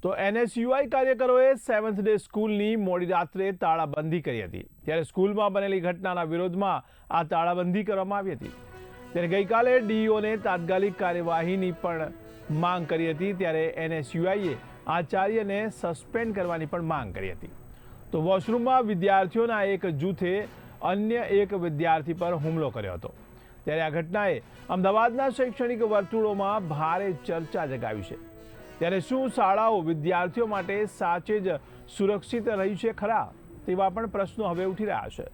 તો એનએસયુઆઈ કાર્યકરોએ seventh day સ્કૂલની મોડી રાત્રે તાળાબંધી કરી હતી। ત્યારે સ્કૂલમાં બનેલી ઘટનાના વિરોધમાં આ તાળાબંધી કરવામાં આવી હતી। ત્યારે ગઈકાલે ડીઈઓને તાત્કાલિક કાર્યવાહીની પણ માંગ કરી હતી। ત્યારે એનએસયુઆઈએ આચાર્યને સસ્પેન્ડ કરવાની પણ માંગ કરી હતી। તો વોશરૂમમાં વિદ્યાર્થીઓના એક જૂથે અન્ય એક વિદ્યાર્થી પર હુમલો કર્યો હતો। ત્યારે આ ઘટનાએ અમદાવાદના શૈક્ષણિક વર્તુળોમાં ભારે ચર્ચા જગાવી છે। ત્યારે શું શાળાઓ વિદ્યાર્થીઓ માટે સાચે જ સુરક્ષિત રહી છે ખરા, તેવા પણ પ્રશ્નો હવે ઉઠી રહ્યા છે।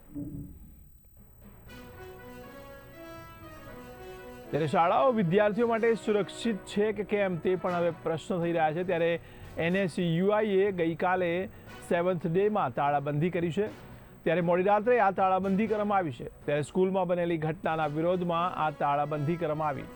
ત્યારે શાળાઓ વિદ્યાર્થીઓ માટે સુરક્ષિત છે કે કેમ તે પણ હવે પ્રશ્નો થઈ રહ્યા છે। ત્યારે એનએસયુઆઈએ ગઈકાલે સેવન્થ ડેમાં તાળાબંધી કરી છે। ત્યારે મોડી રાત્રે આ તાળાબંધી કરવામાં આવી છે। ત્યારે સ્કૂલમાં બનેલી ઘટનાના વિરોધમાં આ તાળાબંધી કરવામાં આવી।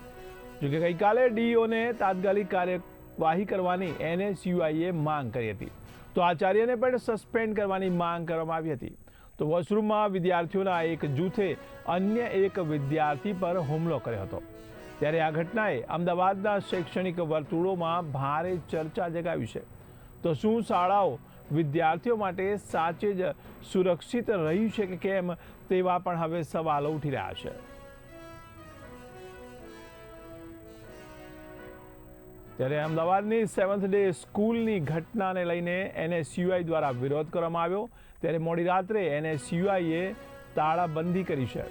જોકે ગઈકાલે ડીઈઓને તાત્કાલિક કાર્યવાહી કરવાની એનએસયુઆઈએ માંગ કરી હતી। તો આચાર્યને પણ સસ્પેન્ડ કરવાની માંગ કરવામાં આવી હતી। તો વોશરૂમમાં વિદ્યાર્થીઓના એક જૂથે અન્ય એક વિદ્યાર્થી પર હુમલો કર્યો હતો। ત્યારે આ ઘટનાએ અમદાવાદના શૈક્ષણિક વર્તુળોમાં ભારે ચર્ચા જગાવી છે। તો શું શાળાઓ વિદ્યાર્થીઓ માટે સાચે જ સુરક્ષિત રહી છે કે કેમ, તેવા પણ હવે સવાલો ઉઠી રહ્યા છે। ત્યારે અમદાવાદની સેવન્થ ડે સ્કૂલની ઘટનાને લઈને એનએસયુઆઈ દ્વારા વિરોધ કરવામાં આવ્યો। ત્યારે મોડી રાત્રે એનએસયુઆઈએ તાળાબંધી કરી છે।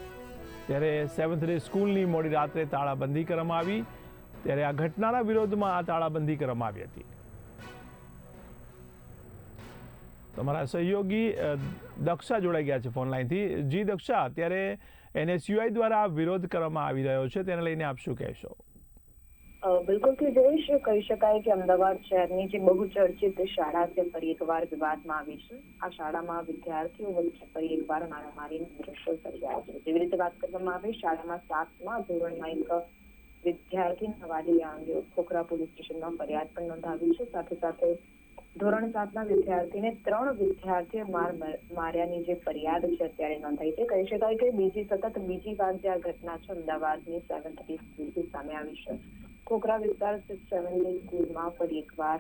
ત્યારે સેવન્થ ડે સ્કૂલની મોડી રાત્રે તાળાબંધી કરવામાં આવી। ત્યારે આ ઘટનાના વિરોધમાં આ તાળાબંધી કરવામાં આવી હતી। તમારા સહયોગી દક્ષા જોડાઈ ગયા છે ફોન લાઈનથી। જી દક્ષા, ત્યારે એનએસયુઆઈ દ્વારા વિરોધ કરવામાં આવી રહ્યો છે, તેને લઈને આપ શું કહેશો? બિલકુલથી જયેશ, કહી શકાય કે અમદાવાદ શહેરની જે બહુ ચર્ચિત શાળા છે ફરી એકવાર વિવાદમાં આવી છે। આ શાળામાં વિદ્યાર્થીઓ વચ્ચે ફરી એકવાર મારામારીના દ્રશ્યો સર્જાયા છે। જેવી રીતે વાત કરવામાં આવે, શાળામાં 7મા ધોરણમાં એક વિદ્યાર્થીના વાલીએ આ અંગે ખોખરા પોલીસ સ્ટેશનમાં ફરિયાદ પણ નોંધાવી છે। સાથે સાથે ધોરણ 7ના વિદ્યાર્થીને 3 વિદ્યાર્થીએ માર્યાની જે ફરિયાદ છે અત્યારે નોંધાઈ છે। કહી શકાય કે બીજી વાર જે આ ઘટના છે અમદાવાદની સેવન્થ ડે સ્કૂલથી સામે આવી છે। ખોખરા વિસ્તાર સ્થિત સેવન્થ ડે સ્કૂલમાં ફરી એકવાર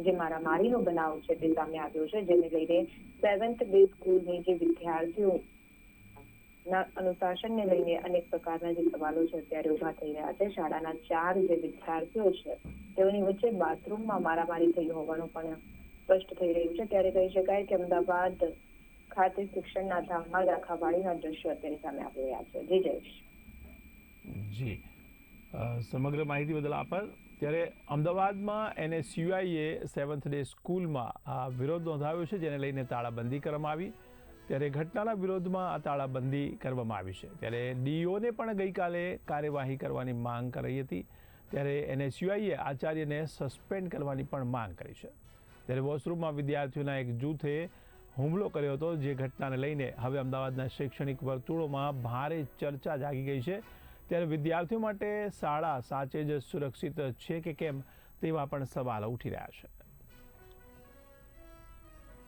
જે મારામારીનો બનાવ છે તે સામે આવ્યો છે, જેને લઈને સેવન્થ ડે સ્કૂલની જે વિદ્યાર્થીઓ ના અનુશાસનને લઈને અનેક પ્રકારના જે સવાલો છે અત્યારે ઉભા થઈ રહ્યા છે। શાળાના 4 જે વિદ્યાર્થીઓ છે તેઓની વચ્ચે બાથરૂમમાં મારામારી થઈ હોવાનું પણ સ્પષ્ટ થઈ રહ્યું છે। ત્યારે કહી શકાય કે અમદાવાદ ખાતે શિક્ષણના ધામમાં દાખાવાળીના દ્રશ્યો અત્યારે સામે આવી રહ્યા છે। જી જયેશ। જી, સમગ્ર માહિતી બદલ આભાર। ત્યારે અમદાવાદમાં એનએસયુઆઈએ સેવન્થ ડે સ્કૂલમાં વિરોધ નોંધાવ્યો છે, જેને લઈને તાળાબંધી કરવામાં આવી। ત્યારે ઘટનાના વિરોધમાં આ તાળાબંધી કરવામાં આવી છે। ત્યારે ડીઈઓને પણ ગઈકાલે કાર્યવાહી કરવાની માંગ કરી હતી। ત્યારે એનએસયુઆઈએ આચાર્યને સસ્પેન્ડ કરવાની પણ માંગ કરી છે। ત્યારે વોશરૂમમાં વિદ્યાર્થીઓના એક જૂથે હુમલો કર્યો હતો, જે ઘટનાને લઈને હવે અમદાવાદના શૈક્ષણિક વર્તુળોમાં ભારે ચર્ચા જાગી ગઈ છે। ત્યારે વિદ્યાર્થીઓ માટે શાળા સાચે જ સુરક્ષિત છે કે કેમ, તેવા પણ સવાલો ઉઠી રહ્યા છે।